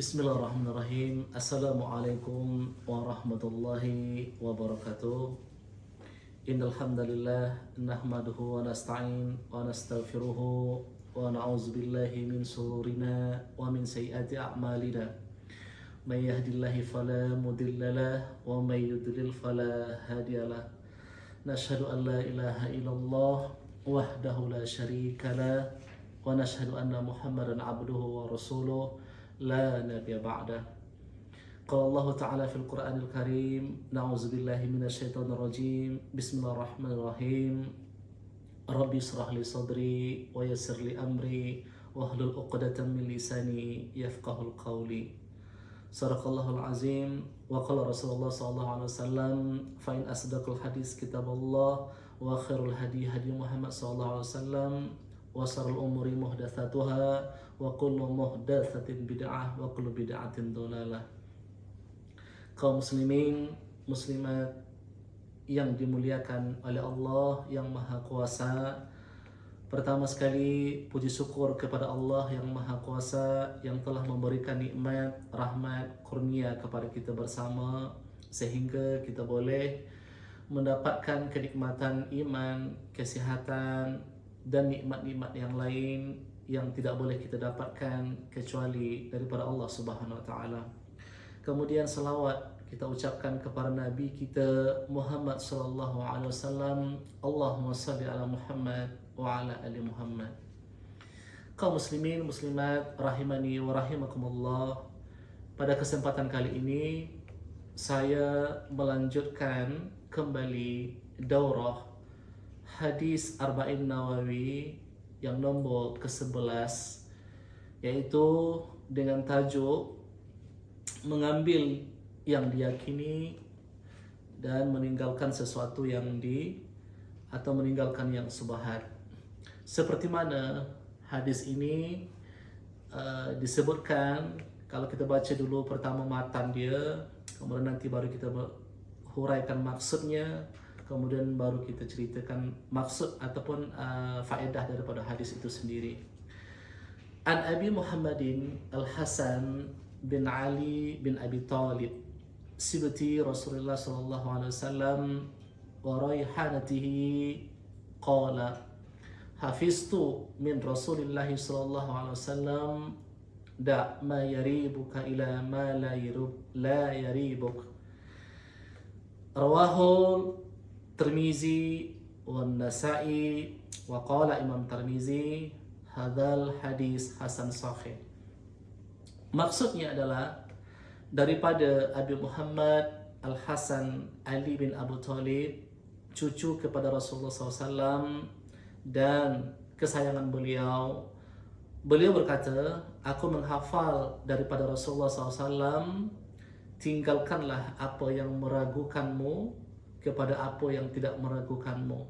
Bismillahirrahmanirrahim. Assalamualaikum warahmatullahi wabarakatuh. Innal hamdalillah nahmaduhu wa nasta'in wa nastaghfiruhu wa na'udzu billahi min shururina wa min sayyiati a'malina. May yahdihillahu fala mudilla lahu wa may yudlil fala hadiyalah. Nashhadu an la ilaha illallah wahdahu la syarika lah wa nashhadu anna Muhammadan abduhu wa rasuluh la nabiyya ba'dah. Qala Allah Ta'ala fil Qur'anil Karim, na'udzu billahi minasyaitonir rajim. Bismillahirrahmanirrahim. Rabbi israh li sadri wa yassir li amri wahlul 'uqdatam min lisani yafqahul qawli. Sadaqallahul azim wa qala Rasulullah sallallahu alaihi wasallam, fa in asdaqal hadis kitabullah wa khairul hadi hadi Muhammad sallallahu alaihi wasallam wa syarrul umuri muhdatsatuha wa kullu muhdatsatin bid'ah wa kullu bid'atin dhalalah. Kaum muslimin, muslimat yang dimuliakan oleh Allah yang Maha Kuasa, pertama sekali puji syukur kepada Allah yang Maha Kuasa yang telah memberikan nikmat, rahmat, kurnia kepada kita bersama sehingga kita boleh mendapatkan kenikmatan iman, kesehatan dan nikmat-nikmat yang lain yang tidak boleh kita dapatkan kecuali daripada Allah Subhanahu wa taala. Kemudian selawat kita ucapkan kepada Nabi kita Muhammad sallallahu alaihi wasallam. Allahumma shalli ala Muhammad wa ala ali Muhammad. Kaum muslimin muslimat rahimani wa rahimakumullah. Pada kesempatan kali ini saya melanjutkan kembali daurah hadis Arba'in Nawawi yang nombor ke-11, yaitu dengan tajuk mengambil yang diyakini dan meninggalkan sesuatu yang atau meninggalkan yang subhat. Seperti mana hadis ini disebutkan, kalau kita baca dulu pertama matan dia, kemudian nanti baru kita huraikan maksudnya, kemudian baru kita ceritakan maksud ataupun faedah daripada hadis itu sendiri. An Abi Muhammadin Al-Hasan bin Ali bin Abi Talib sibti Rasulullah sallallahu alaihi wasallam wa raihanatihi qala hafiztu min Rasulillah sallallahu alaihi wasallam da ma yaribuka ila ma la yaribuk. Rawahu Tirmizi wa Nasa'i wa qala Imam Tirmizi hadzal hadis hasan sahih. Maksudnya adalah daripada Abi Muhammad Al-Hasan Ali bin Abu Talib, cucu kepada Rasulullah SAW dan kesayangan beliau. Beliau berkata, aku menghafal daripada Rasulullah SAW, tinggalkanlah apa yang meragukanmu kepada apa yang tidak meragukanmu.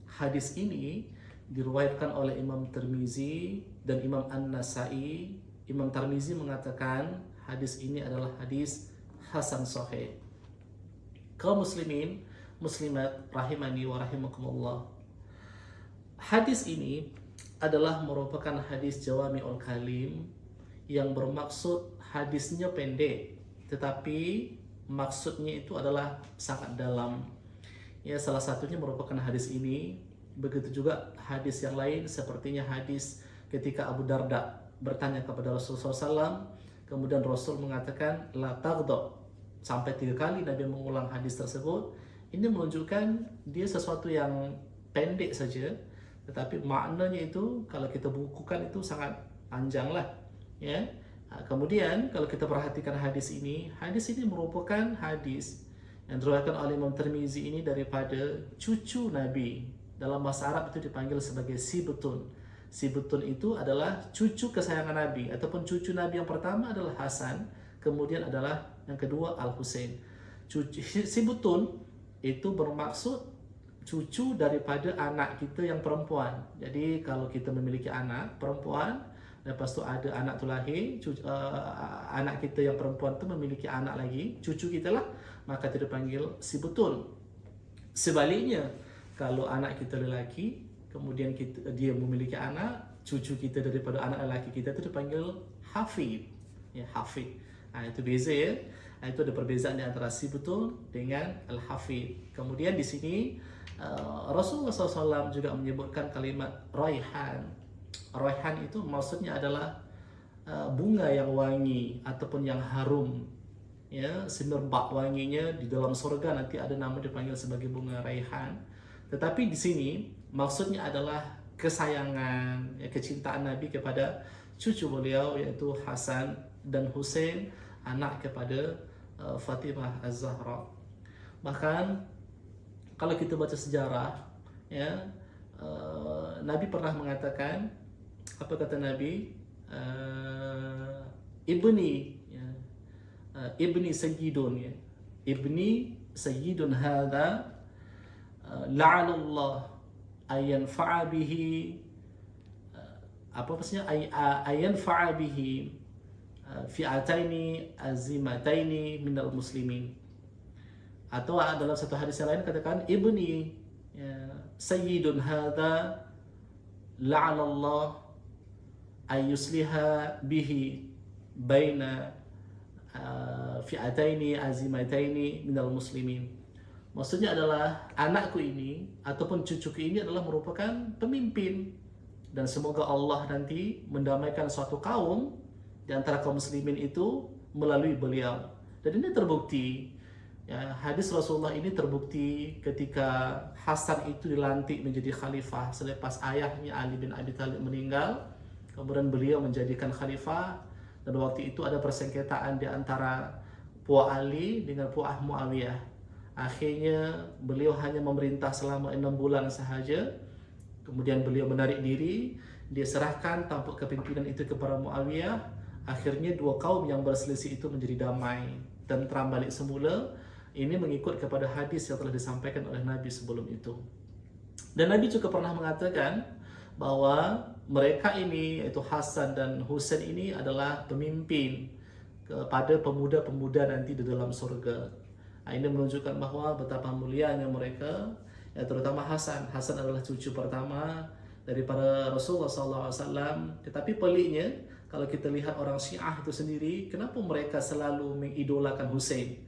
Hadis ini diriwayatkan oleh Imam Tirmizi dan Imam An-Nasa'i. Imam Tirmizi mengatakan hadis ini adalah hadis hasan sahih. Kaum muslimin, muslimat rahimani wa rahimakumullah. Hadis ini adalah merupakan hadis Jawami'ul Kalim yang bermaksud hadisnya pendek, tetapi maksudnya itu adalah sangat dalam. Ya, salah satunya merupakan hadis ini. Begitu juga hadis yang lain, sepertinya hadis ketika Abu Darda bertanya kepada Rasulullah SAW, kemudian Rasul mengatakan la taghdab, sampai 3 kali Nabi mengulang hadis tersebut. Ini menunjukkan dia sesuatu yang pendek saja, tetapi maknanya itu kalau kita bukukan itu sangat panjang lah, ya. Kemudian kalau kita perhatikan hadis ini merupakan hadis yang diriwayatkan oleh Imam Tirmizi ini daripada cucu Nabi. Dalam bahasa Arab itu dipanggil sebagai sibtun. Sibtun itu adalah cucu kesayangan Nabi, ataupun cucu Nabi yang pertama adalah Hasan, kemudian adalah yang kedua Al-Husain. Sibtun itu bermaksud cucu daripada anak kita yang perempuan. Jadi kalau kita memiliki anak perempuan, lepas tu ada anak tu lahir, anak kita yang perempuan tu memiliki anak lagi, cucu kita lah, maka itu dipanggil sibtun. Sebaliknya, kalau anak kita lelaki, kemudian dia memiliki anak, cucu kita daripada anak lelaki kita itu dipanggil hafid. ya hafid. Itu beza ya. Itu ada perbezaan di antara si betul dengan al-hafid. Kemudian di sini Rasulullah SAW juga menyebutkan kalimat raihan. Raihan itu maksudnya adalah bunga yang wangi ataupun yang harum, ya, semerbak wanginya di dalam surga nanti ada nama dipanggil sebagai bunga raihan. Tetapi di sini maksudnya adalah kesayangan, ya, kecintaan Nabi kepada cucu beliau yaitu Hasan dan Husain, anak kepada Fatimah Az-Zahra. Bahkan kalau kita baca sejarah, ya, Nabi pernah mengatakan, apa kata Nabi? Ibni, ya, ibni sayyidun, ya, ibni sayyidun hadha la'anallah ayanfa'a bihi, apa maksudnya, ayanfa'a bihi fi'ataini azimataini minal muslimin. Atau dalam satu hadis yang lain katakan ibni, ya, sayyidun hadha la'anallah ayusliha bihi baina fi'ataini azimataini minal muslimin. Maksudnya adalah anakku ini ataupun cucuku ini adalah merupakan pemimpin, dan semoga Allah nanti mendamaikan suatu kaum di antara kaum muslimin itu melalui beliau. Dan ini terbukti, ya, hadis Rasulullah ini terbukti ketika Hasan itu dilantik menjadi khalifah selepas ayahnya Ali bin Abi Thalib meninggal. Kemudian beliau menjadikan khalifah, dan waktu itu ada persengketaan di antara Puak Ali dengan Puak Muawiyah. Akhirnya beliau hanya memerintah selama 6 bulan sahaja. Kemudian beliau menarik diri, dia serahkan tampuk kepimpinan itu kepada Muawiyah. Akhirnya dua kaum yang berselisih itu menjadi damai dan tentram balik semula. Ini mengikut kepada hadis yang telah disampaikan oleh Nabi sebelum itu. Dan Nabi juga pernah mengatakan bahwa mereka ini, yaitu Hasan dan Husain ini adalah pemimpin kepada pemuda-pemuda nanti di dalam surga. Ini menunjukkan bahwa betapa mulianya mereka, ya, terutama Hasan. Hasan adalah cucu pertama daripada Rasulullah SAW. Tetapi peliknya, kalau kita lihat orang Syiah itu sendiri, kenapa mereka selalu mengidolakan Husain?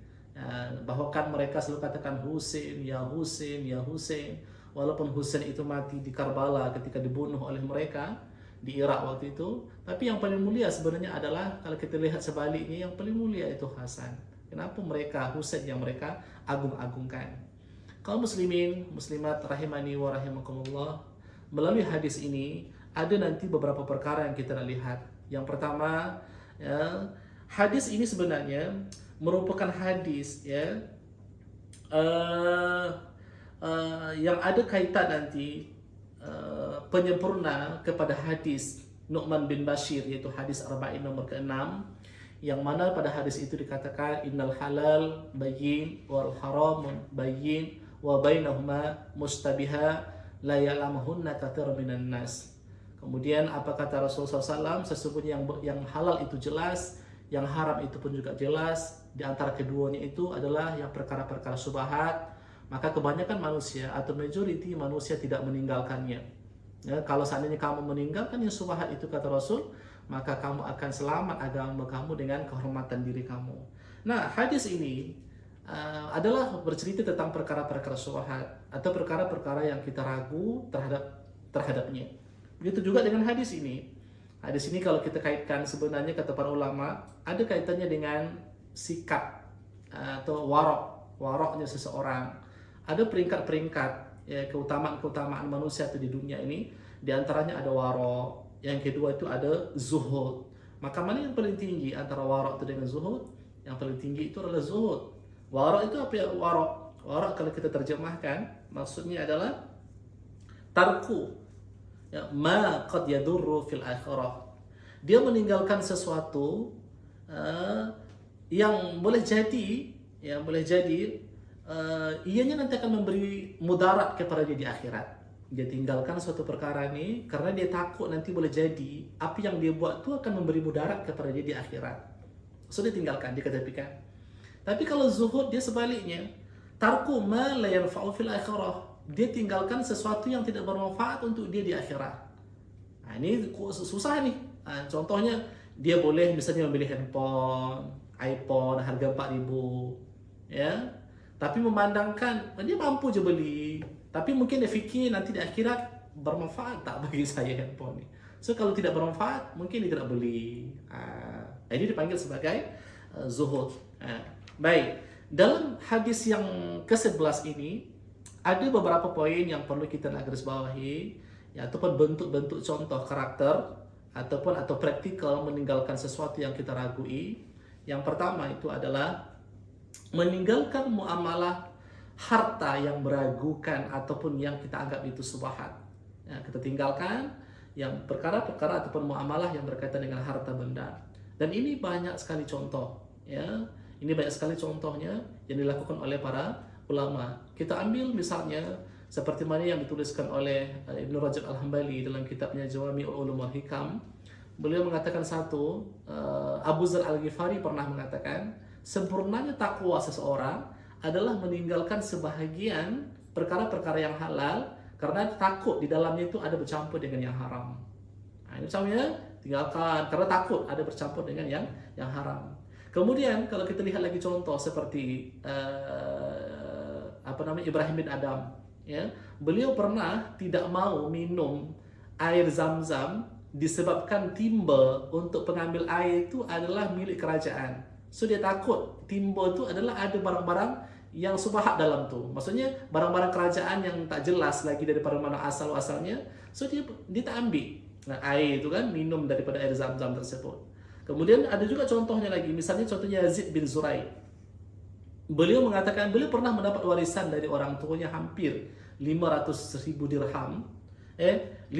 Bahkan mereka selalu katakan Husain, ya Husain, ya Husain. Walaupun Husain itu mati di Karbala ketika dibunuh oleh mereka di Irak waktu itu. Tapi yang paling mulia sebenarnya adalah, kalau kita lihat sebaliknya, yang paling mulia itu Hasan. Kenapa mereka, Husain yang mereka agung-agungkan? Kaum muslimin, muslimat rahimani wa rahimakumullah, melalui hadis ini ada nanti beberapa perkara yang kita lihat. Yang pertama, ya, hadis ini sebenarnya merupakan hadis, ya, yang ada kaitan nanti penyempurna kepada hadis Nu'man bin Bashir, yaitu hadis Arba'in nomor ke-6, yang mana pada hadis itu dikatakan innal halal bayyin wal haram bayyin wa bainahuma mustabiha la ya'lamuhunna katsirun minan nas. Kemudian apa kata Rasulullah SAW? Sesungguhnya yang halal itu jelas, yang haram itu pun juga jelas. Di antara keduanya itu adalah yang perkara-perkara syubhat, maka kebanyakan manusia atau majority manusia tidak meninggalkannya. Ya, kalau seandainya kamu meninggalkan yang syubhat itu, kata Rasul, maka kamu akan selamat agama kamu dengan kehormatan diri kamu. Nah, hadis ini adalah bercerita tentang perkara-perkara syubhat atau perkara-perkara yang kita ragu terhadapnya. Begitu juga dengan hadis ini. Hadis ini kalau kita kaitkan, sebenarnya kata para ulama, ada kaitannya dengan sikap atau waroknya seseorang. Ada peringkat-peringkat, ya, keutamaan-keutamaan manusia itu di dunia ini. Di antaranya ada warok. Yang kedua itu ada zuhud. Maka mana yang paling tinggi antara warok itu dengan zuhud? Yang paling tinggi itu adalah zuhud. Warok itu apa ya? Warok kalau kita terjemahkan, maksudnya adalah tarku, ya, ma qad yadurru fil akhirah. Dia meninggalkan sesuatu yang boleh jadi, ianya nanti akan memberi mudarat kepada dia di akhirat. Dia tinggalkan suatu perkara ini karena dia takut nanti boleh jadi apa yang dia buat itu akan memberi mudarat kepada dia di akhirat. So dia tinggalkan, dia ketepikan. Tapi kalau zuhud dia sebaliknya, tarku ma la yanfa'u fil akhirah. Dia tinggalkan sesuatu yang tidak bermanfaat untuk dia di akhirat. Nah, ini susah nih. Contohnya Dia boleh misalnya membeli handphone, iPhone harga 4.000, ya. Tapi memandangkan dia mampu je beli, tapi mungkin dia fikir nanti di akhirat bermanfaat tak bagi saya handphone ni. So kalau tidak bermanfaat, mungkin dia tidak beli. Ini dipanggil sebagai zuhud. Baik, dalam hadis yang ke-11 ini ada beberapa poin yang perlu kita nak garis bawahi, ya, ataupun bentuk-bentuk contoh karakter atau praktikal meninggalkan sesuatu yang kita ragui. Yang pertama itu adalah meninggalkan muamalah harta yang meragukan ataupun yang kita anggap itu subhat. Ya, kita tinggalkan yang perkara-perkara ataupun muamalah yang berkaitan dengan harta benda. Dan ini banyak sekali contoh, ya. Ini banyak sekali contohnya yang dilakukan oleh para ulama. Kita ambil misalnya seperti mana yang dituliskan oleh Ibn Rajab Al-Hambali dalam kitabnya Jawami'ul Ulum wal Hikam. Beliau mengatakan satu, Abu Dzar Al-Ghifari pernah mengatakan, sempurnanya takwa seseorang adalah meninggalkan sebahagian perkara-perkara yang halal karena takut di dalamnya itu ada bercampur dengan yang haram. Ini misalnya tinggalkan karena takut ada bercampur dengan yang haram. Kemudian kalau kita lihat lagi contoh seperti Ibrahim bin Adam, ya, beliau pernah tidak mau minum air Zam-Zam disebabkan timba untuk pengambil air itu adalah milik kerajaan. So dia takut timba itu adalah ada barang-barang yang subhat dalam tu. Maksudnya barang-barang kerajaan yang tak jelas lagi daripada mana asal-asalnya. So dia tak ambil air itu kan, minum daripada air Zam-Zam tersebut. Kemudian ada juga contohnya lagi, misalnya contohnya Yazid bin Zurai. Beliau mengatakan beliau pernah mendapat warisan dari orang tuanya hampir 500.000 dirham. 500.000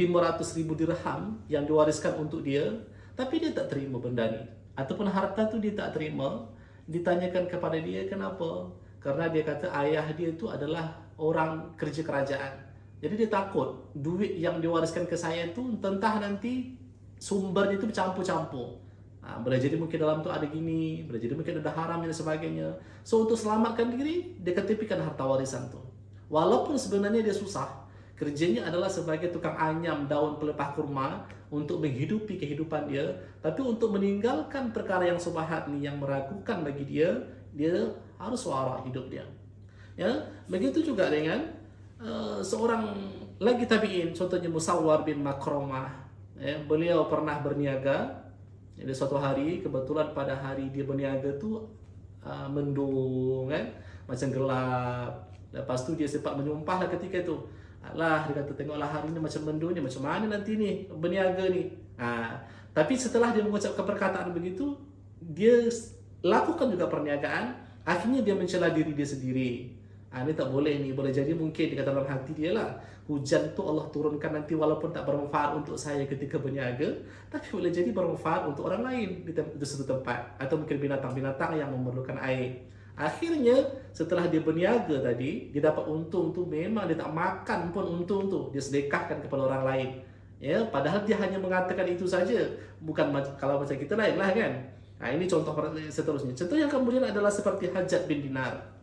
dirham yang diwariskan untuk dia, tapi dia tak terima benda ni. Ataupun harta tu dia tak terima. Ditanyakan kepada dia kenapa? Karena dia kata ayah dia itu adalah orang kerja kerajaan. Jadi dia takut duit yang diwariskan ke saya itu entah nanti sumbernya itu bercampur-campur. Boleh jadi mungkin dalam tu ada gini, boleh jadi mungkin ada haram dan sebagainya. So untuk selamatkan diri, dia ketepikan harta warisan tu. Walaupun sebenarnya dia susah, kerjanya adalah sebagai tukang anyam daun pelepah kurma untuk menghidupi kehidupan dia, tapi untuk meninggalkan perkara yang subhat ni yang meragukan bagi dia harus wara hidup dia. Ya, begitu juga dengan seorang lagi tabi'in, contohnya Musawwar bin Makromah. Ya, beliau pernah berniaga. Jadi suatu hari, kebetulan pada hari dia berniaga tu mendung kan, macam gelap. Lepas tu dia sempat menyumpah lah ketika itu. Alah, dia kata tengoklah hari ni macam mendung ni, macam mana nanti ni berniaga ni. Tapi setelah dia mengucapkan perkataan begitu, dia lakukan juga perniagaan. Akhirnya dia mencela diri dia sendiri. Ini tak boleh ni, boleh jadi mungkin di dalam hati dia lah, hujan tu Allah turunkan nanti walaupun tak bermanfaat untuk saya ketika berniaga, tapi boleh jadi bermanfaat untuk orang lain di suatu tempat, atau mungkin binatang-binatang yang memerlukan air. Akhirnya setelah dia berniaga tadi, dia dapat untung tu, memang dia tak makan pun untung tu, dia sedekahkan kepada orang lain. Ya, padahal dia hanya mengatakan itu saja, bukan kalau macam kita lain lah kan. Ini contoh seterusnya. Contoh yang kemudian adalah seperti Hajjaj bin Dinar.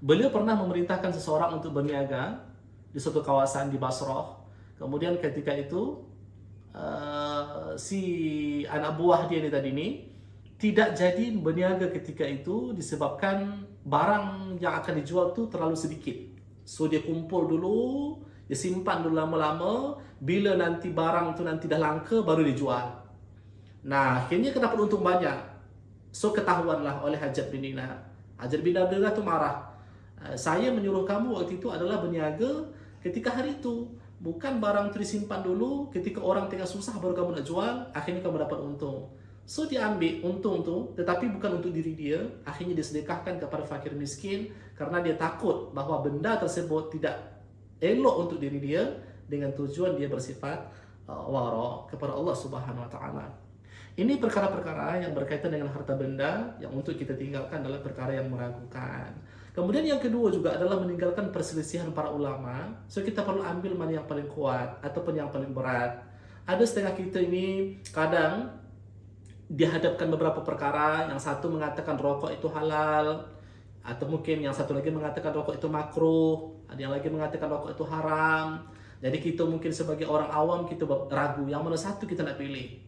Beliau pernah memerintahkan seseorang untuk berniaga di suatu kawasan di Basrah. Kemudian ketika itu si anak buah dia tadi ni tidak jadi berniaga ketika itu disebabkan barang yang akan dijual tu terlalu sedikit. So dia kumpul dulu, dia simpan dulu lama-lama, bila nanti barang tu nanti dah langka baru dijual. Nah, akhirnya dapat untung banyak. So ketahuanlah oleh Hajjaj bin Dinar. Hajjaj bin Dinar tu marah. Saya menyuruh kamu waktu itu adalah berniaga ketika hari itu, bukan barang itu disimpan dulu, ketika orang tengah susah baru kamu nak jual, akhirnya kamu dapat untung. So dia ambil untung tu, tetapi bukan untuk diri dia, akhirnya disedekahkan kepada fakir miskin karena dia takut bahawa benda tersebut tidak elok untuk diri dia, dengan tujuan dia bersifat wara kepada Allah Subhanahu wa taala. Ini perkara-perkara yang berkaitan dengan harta benda yang untuk kita tinggalkan adalah perkara yang meragukan. Kemudian yang kedua juga adalah meninggalkan perselisihan para ulama. So kita perlu ambil mana yang paling kuat ataupun yang paling berat. Ada setengah kita ini kadang dihadapkan beberapa perkara, yang satu mengatakan rokok itu halal, atau mungkin yang satu lagi mengatakan rokok itu makruh, ada yang lagi mengatakan rokok itu haram. Jadi kita mungkin sebagai orang awam kita ragu yang mana satu kita nak pilih.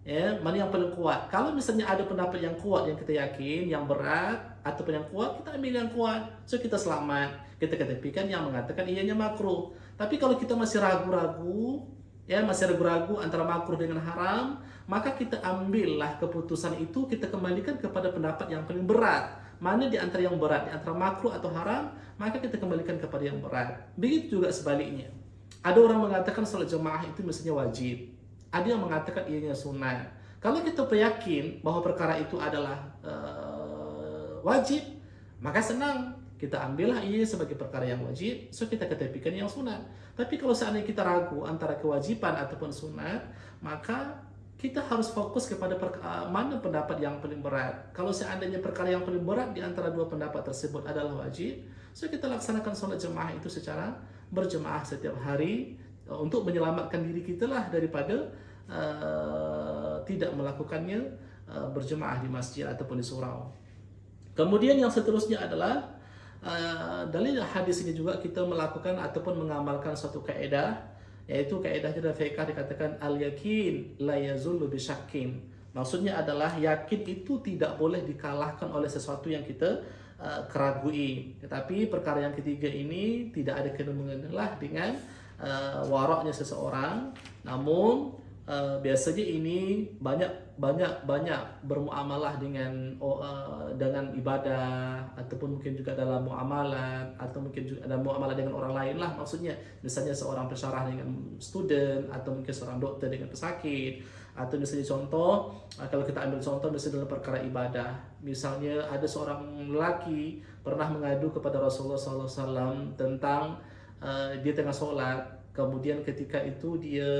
Ya, mana yang paling kuat? Kalau misalnya ada pendapat yang kuat yang kita yakin, yang berat ataupun yang kuat, kita ambil yang kuat. So kita selamat. Kita ketepikan yang mengatakan ianya makruh. Tapi kalau kita masih ragu-ragu, ya masih ragu-ragu antara makruh dengan haram, maka kita ambillah keputusan itu, kita kembalikan kepada pendapat yang paling berat. Mana di antara yang berat, di antara makruh atau haram, maka kita kembalikan kepada yang berat. Begitu juga sebaliknya. Ada orang mengatakan salat jemaah itu mestinya wajib. Ada yang mengatakan ianya sunnah. Kalau kita yakin bahwa perkara itu adalah wajib, maka senang. Kita ambillah ia sebagai perkara yang wajib, so kita ketepikan yang sunat. Tapi kalau seandainya kita ragu antara kewajiban ataupun sunat, maka kita harus fokus kepada mana pendapat yang paling berat. Kalau seandainya perkara yang paling berat di antara dua pendapat tersebut adalah wajib, so kita laksanakan sholat jemaah itu secara berjemaah setiap hari, untuk menyelamatkan diri kita lah daripada tidak melakukannya berjemaah di masjid ataupun di surau. Kemudian yang seterusnya adalah dalil hadis ini juga kita melakukan ataupun mengamalkan suatu kaidah, yaitu kaidahnya dalam fiqh dikatakan al-yakin la yazullu bisyakkin. Maksudnya adalah yakin itu tidak boleh dikalahkan oleh sesuatu yang kita keragui. Tetapi perkara yang ketiga ini tidak ada kena-mengena lah dengan waraknya seseorang. Namun biasanya ini banyak bermuamalah dengan ibadah, ataupun mungkin juga dalam muamalat, atau mungkin juga dalam muamalah dengan orang lain lah. Maksudnya misalnya seorang pensyarah dengan student, atau mungkin seorang dokter dengan pesakit, atau misalnya contoh, kalau kita ambil contoh misalnya dalam perkara ibadah, misalnya ada seorang lelaki pernah mengadu kepada Rasulullah SAW tentang dia tengah sholat, kemudian ketika itu dia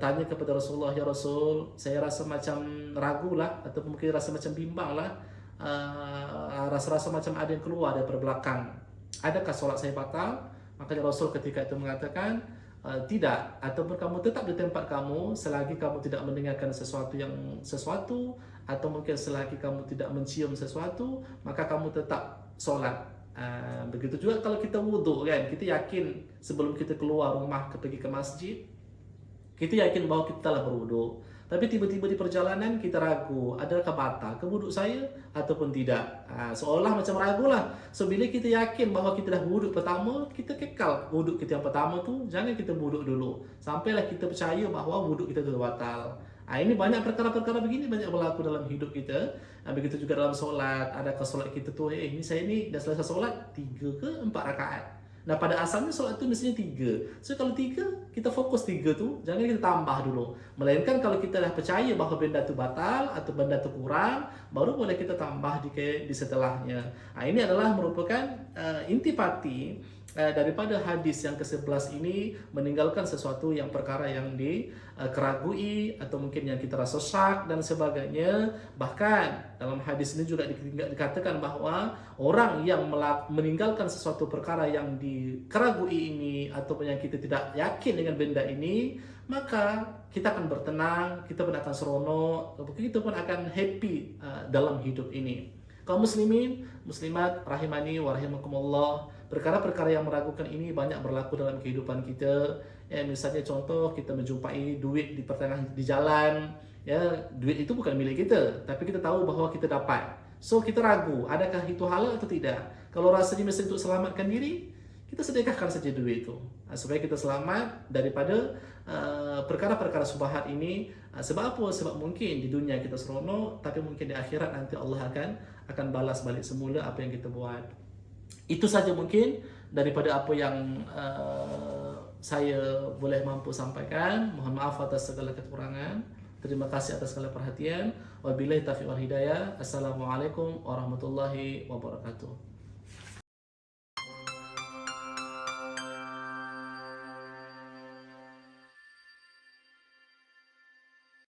tanya kepada Rasulullah, ya Rasul, saya rasa macam ragu lah, atau mungkin rasa macam bimbang lah, rasa-rasa macam ada yang keluar dari belakang, adakah sholat saya batal? Maka Rasul ketika itu mengatakan, tidak, ataupun kamu tetap di tempat kamu selagi kamu tidak mendengarkan sesuatu, atau mungkin selagi kamu tidak mencium sesuatu, maka kamu tetap sholat. Begitu juga kalau kita wudhu kan, kita yakin sebelum kita keluar rumah pergi ke masjid, kita yakin bahwa kita telah berwudu. Tapi tiba-tiba di perjalanan kita ragu, adakah batal ke wudu saya ataupun tidak. Seolah macam ragu lah. So bila kita yakin bahwa kita dah wudu pertama, kita kekal wudu kita yang pertama tu, jangan kita wudu dulu. Sampailah kita percaya bahwa wudu kita tu batal. Ini banyak perkara-perkara begini banyak berlaku dalam hidup kita. Begitu juga dalam solat, adakah solat kita tu, ini saya ni dah selesai solat 3 ke 4 rakaat. Nah pada asalnya solat itu mestinya 3. So kalau 3, kita fokus 3 tu, jangan kita tambah dulu. Melainkan kalau kita dah percaya bahawa benda tu batal atau benda tu kurang, baru boleh kita tambah di setelahnya. Ini adalah merupakan intipati daripada hadis yang ke-11 ini, meninggalkan sesuatu yang perkara yang dikeragui atau mungkin yang kita rasa syak dan sebagainya. Bahkan dalam hadis ini juga dikatakan bahwa orang yang meninggalkan sesuatu perkara yang dikeragui ini ataupun yang kita tidak yakin dengan benda ini, maka kita akan bertenang, kita pun akan seronok, kita pun akan happy dalam hidup ini. Kaum muslimin, muslimat rahimani wa rahimakumullah, perkara-perkara yang meragukan ini banyak berlaku dalam kehidupan kita. Ya, misalnya contoh kita menjumpai duit di pertengahan di jalan, ya, duit itu bukan milik kita, tapi kita tahu bahwa kita dapat. So kita ragu, adakah itu halal atau tidak? Kalau rasanya misalnya untuk selamatkan diri, kita sedekahkan saja duit itu, supaya kita selamat daripada perkara-perkara subhat ini. Sebab apa? Sebab mungkin di dunia kita seronok, tapi mungkin di akhirat nanti Allah akan balas balik semula apa yang kita buat. Itu saja mungkin daripada apa yang saya boleh mampu sampaikan. Mohon maaf atas segala kekurangan. Terima kasih atas segala perhatian. Wabillahi taufiq wal hidayah. Assalamualaikum warahmatullahi wabarakatuh.